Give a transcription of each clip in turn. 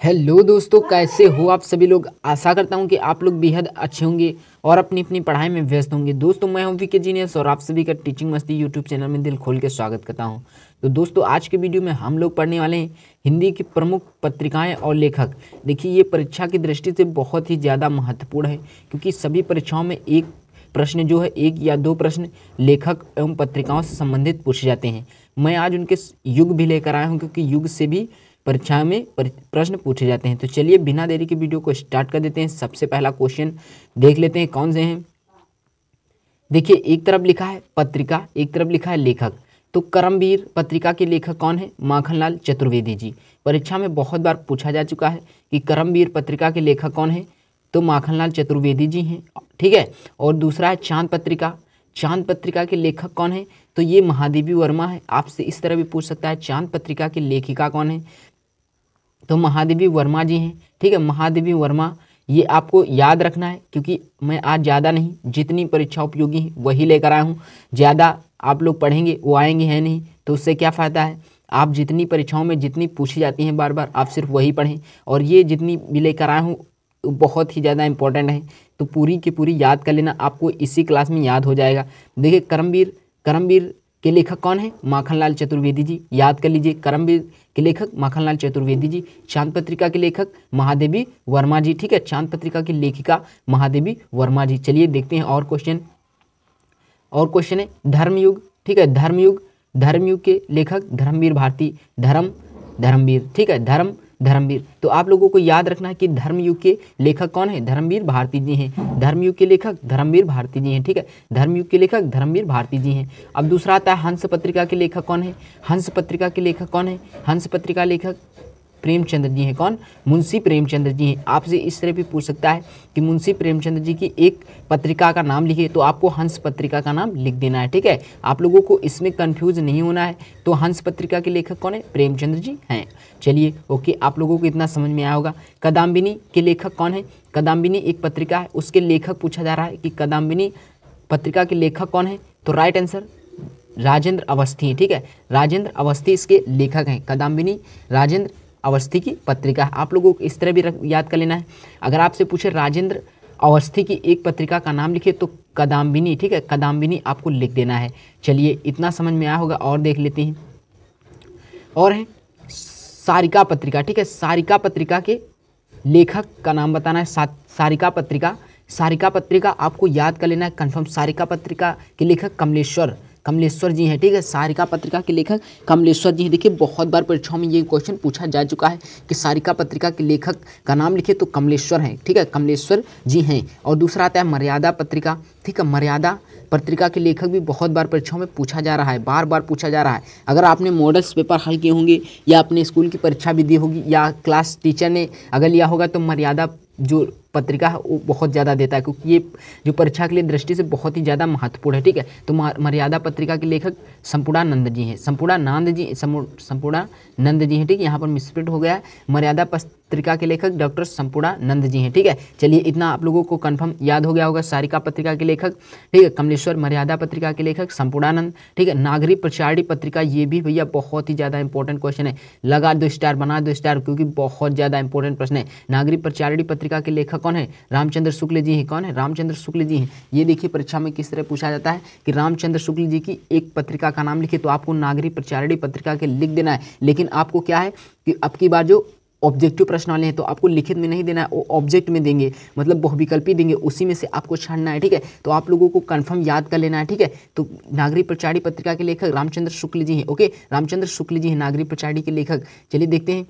Hello दोस्तों, कैसे हो आप सभी लोग। आशा करता हूं कि आप लोग बेहद अच्छे होंगे और अपनी अपनी पढ़ाई में व्यस्त होंगे। दोस्तों, मैं हूं वीके जीनियस और आप सभी का टीचिंग मस्ती यूट्यूब चैनल में दिल खोल के स्वागत करता हूं। तो दोस्तों, आज के वीडियो में हम लोग पढ़ने वाले हैं हिंदी की प्रमुख पत्रिकाएं और लेखक। देखिए, ये परीक्षा की दृष्टि से बहुत ही ज़्यादा महत्वपूर्ण है, क्योंकि सभी परीक्षाओं में एक प्रश्न जो है, एक या दो प्रश्न लेखक एवं पत्रिकाओं से संबंधित पूछे जाते हैं। मैं आज उनके युग भी लेकर आया हूँ, क्योंकि युग से भी परीक्षा में प्रश्न पूछे जाते हैं। तो चलिए बिना देरी के वीडियो को स्टार्ट कर देते हैं। सबसे पहला क्वेश्चन देख लेते हैं कौन से हैं। देखिए, एक तरफ लिखा है पत्रिका, एक तरफ लिखा है लेखक। तो कर्मवीर पत्रिका के लेखक कौन है? माखनलाल चतुर्वेदी जी। परीक्षा में बहुत बार पूछा जा चुका है कि कर्मवीर पत्रिका के लेखक कौन है, तो माखनलाल चतुर्वेदी जी हैं। ठीक है। और दूसरा है चांद पत्रिका। चांद पत्रिका के लेखक कौन है? तो ये महादेवी वर्मा है। आपसे इस तरह भी पूछ सकता है, चांद पत्रिका की लेखिका कौन है? तो महादेवी वर्मा जी हैं। ठीक है, महादेवी वर्मा, ये आपको याद रखना है, क्योंकि मैं आज ज़्यादा नहीं, जितनी परीक्षा उपयोगी है वही लेकर आया हूँ। ज़्यादा आप लोग पढ़ेंगे वो आएंगे है नहीं, तो उससे क्या फ़ायदा है। आप जितनी परीक्षाओं में जितनी पूछी जाती हैं बार बार, आप सिर्फ वही पढ़ें। और ये जितनी भी लेकर आया हूँ बहुत ही ज़्यादा इंपॉर्टेंट है, तो पूरी की पूरी याद कर लेना, आपको इसी क्लास में याद हो जाएगा। देखिए, कर्मवीर के लेखक कौन है? माखनलाल चतुर्वेदी जी। याद कर लीजिए, कर्मवीर के लेखक माखनलाल चतुर्वेदी जी। चांद पत्रिका के लेखक महादेवी वर्मा जी। ठीक है, चांद पत्रिका की लेखिका महादेवी वर्मा जी। चलिए देखते हैं और क्वेश्चन है धर्मयुग। ठीक है, धर्मयुग के लेखक धर्मवीर भारती। धर्मवीर। ठीक है, धर्मवीर। तो आप लोगों को याद रखना है कि धर्मयुग के लेखक कौन है? धर्मवीर भारती जी हैं। धर्मयुग के लेखक धर्मवीर भारती जी हैं। ठीक है, धर्मयुग के लेखक धर्मवीर भारती जी हैं। अब दूसरा आता है हंस पत्रिका के लेखक कौन है? हंस पत्रिका के लेखक कौन है? हंस पत्रिका लेखक प्रेमचंद्र जी हैं। कौन? मुंशी प्रेमचंद्र जी हैं। आपसे इस तरह भी पूछ सकता है कि मुंशी प्रेमचंद्र जी की एक पत्रिका का नाम लिखिए, तो आपको हंस पत्रिका का नाम लिख देना है। ठीक है, आप लोगों को इसमें कंफ्यूज नहीं होना है। तो हंस पत्रिका के लेखक कौन है? प्रेमचंद्र जी हैं। चलिए ओके, आप लोगों को इतना समझ में आया होगा। कादम्बिनी के लेखक कौन है? कादम्बिनी एक पत्रिका है, उसके लेखक पूछा जा रहा है कि कादम्बिनी पत्रिका के लेखक कौन है? तो राइट आंसर राजेंद्र अवस्थी। ठीक है, राजेंद्र अवस्थी इसके लेखक हैं। कादम्बिनी राजेंद्र अवस्थी की पत्रिका है। आप लोगों को इस तरह भी याद कर लेना है। अगर आपसे पूछे राजेंद्र अवस्थी की एक पत्रिका का नाम लिखिए, तो कादम्बिनी। ठीक है, कादम्बिनी आपको लिख देना है। चलिए, इतना समझ में आया होगा। और देख लेते हैं, और है सारिका पत्रिका। ठीक है, सारिका पत्रिका के लेखक का नाम बताना है। सारिका पत्रिका आपको याद कर लेना है कंफर्म। सारिका पत्रिका के लेखक कमलेश्वर जी हैं। ठीक है, सारिका पत्रिका के लेखक कमलेश्वर जी हैं। देखिए, बहुत बार परीक्षाओं में ये क्वेश्चन पूछा जा चुका है कि सारिका पत्रिका के लेखक का नाम लिखिए, तो कमलेश्वर हैं। ठीक है, कमलेश्वर जी हैं। और दूसरा आता है मर्यादा पत्रिका। ठीक है, मर्यादा पत्रिका के लेखक भी बहुत बार परीक्षाओं में पूछा जा रहा है, बार बार पूछा जा रहा है। अगर आपने मॉडल्स पेपर हल किए होंगे या अपने स्कूल की परीक्षा भी दी होगी या क्लास टीचर ने अगर लिया होगा, तो मर्यादा जो पत्रिका है वो बहुत ज़्यादा देता है, क्योंकि ये जो परीक्षा के लिए दृष्टि से बहुत ही ज़्यादा महत्वपूर्ण है। ठीक है, तो मर्यादा पत्रिका के लेखक संपूर्णानंद जी हैं। संपूर्णानंद जी हैं। ठीक है, यहाँ पर मिसप्रिंट हो गया है। मर्यादा पत्रिका के लेखक डॉक्टर संपूर्णानंद जी हैं। ठीक है, चलिए इतना आप लोगों को कंफर्म याद हो गया होगा। सारिका पत्रिका के लेखक, ठीक है, कमलेश्वर। मर्यादा पत्रिका के लेखक संपूर्णानंद। ठीक है, नागरिक प्रचारिणी पत्रिका, ये भी भैया बहुत ही ज़्यादा इंपॉर्टेंट क्वेश्चन है। लगा दो स्टार, बना दो स्टार, क्योंकि बहुत ज़्यादा इंपॉर्टेंट प्रश्न है। नागरिक प्रचारिणी पत्रिका के लेखक कौन है? रामचंद्र शुक्ल जी हैं। कौन है? रामचंद्र शुक्ल जी हैं। ये देखिए, परीक्षा में किस तरह पूछा जाता है कि रामचंद्र शुक्ल जी की एक पत्रिका का नाम लिखिए, तो आपको नागरिक प्रचारिणी पत्रिका के लिख देना है। लेकिन आपको क्या है कि अब की बार जो ऑब्जेक्टिव प्रश्न वाले हैं, तो आपको लिखित में नहीं देना है, वो ऑब्जेक्ट में देंगे, मतलब बहुविकल्पी देंगे, उसी में से आपको छानना है। ठीक है, तो आप लोगों को कंफर्म याद कर लेना है। ठीक है, तो नागरिक प्रचारिणी पत्रिका के लेखक रामचंद्र शुक्ल जी हैं। ओके, रामचंद्र शुक्ल जी हैं नागरिक प्रचारिणी के लेखक। चलिए देखते हैं।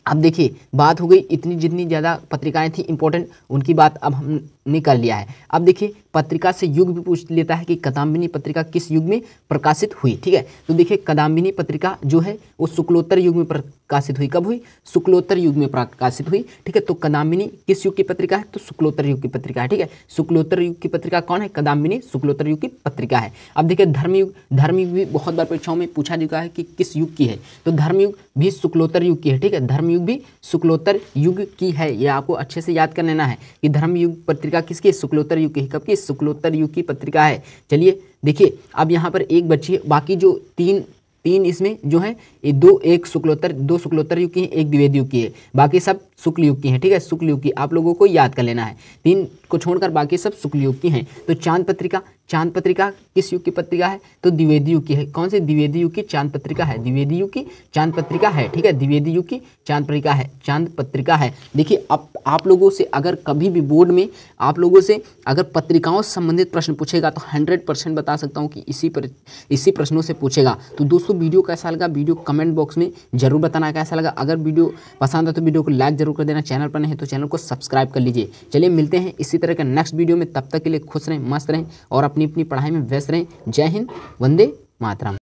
अब देखिए, बात हो गई इतनी जितनी ज़्यादा पत्रिकाएं थी इंपॉर्टेंट, उनकी बात अब हमने कर लिया है। अब देखिए, पत्रिका से युग भी पूछ लेता है कि कादम्बिनी पत्रिका किस युग में प्रकाशित हुई। ठीक है, तो देखिए, कादम्बिनी पत्रिका जो है वो शुक्लोत्तर युग में प्रकाशित हुई। कब हुई? शुक्लोत्तर युग में प्रकाशित हुई। ठीक है, तो कादम्बिनी किस युग की पत्रिका है? तो शुक्लोत्तर युग की पत्रिका है। ठीक है, शुक्लोत्तर युग की पत्रिका कौन है? कादम्बिनी शुक्लोत्तर युग की पत्रिका है। अब देखिए, धर्मयुग भी बहुत बार परीक्षाओं में पूछा चुका है कि किस युग की है, तो धर्मयुग भी शुक्लोत्तर युग की है। ठीक है, धर्मयुग भी शुक्लोत्तर युग की है। ये आपको अच्छे से याद कर लेना है कि धर्मयुग पत्रिका किसकी? शुक्लोत्तर युग की। कब की? शुक्लोत्तर युग की पत्रिका है। चलिए देखिए, अब यहाँ पर एक बच्ची है, बाकी जो तीन तीन इसमें जो है ये दो, एक शुक्लोत्तर, दो शुक्लोत्तर युग की है, एक द्विवेदी युग की है, बाकी सब शुक्ल युग की है। ठीक है, शुक्ल युग की आप लोगों को याद कर लेना है, तीन को छोड़कर बाकी सब शुक्ल युग की हैं। तो चांद पत्रिका, चांद पत्रिका किस युग की पत्रिका है? तो द्विवेदी युग की है। कौन से? द्विवेदी युग की चांद पत्रिका है, द्विवेदी युग की चांद पत्रिका है। ठीक है, द्विवेदी युग की चांद पत्रिका है, चांद पत्रिका है। देखिए अब आप लोगों से अगर कभी भी बोर्ड में आप लोगों से अगर पत्रिकाओं से संबंधित प्रश्न पूछेगा तो 100% बता सकता हूँ कि इसी प्रश्नों से पूछेगा। तो दोस्तों वीडियो कैसा लगा, वीडियो कमेंट बॉक्स में जरूर बताना कैसा लगा। अगर वीडियो पसंद है तो वीडियो को लाइक जरूर कर देना, चैनल पर नहीं है तो चैनल को सब्सक्राइब कर लीजिए। चलिए मिलते हैं इसी तरह के नेक्स्ट वीडियो में, तब तक के लिए खुश रहें, मस्त रहें और अपनी अपनी पढ़ाई में व्यस्त रहें। जय हिंद, वंदे मातरम।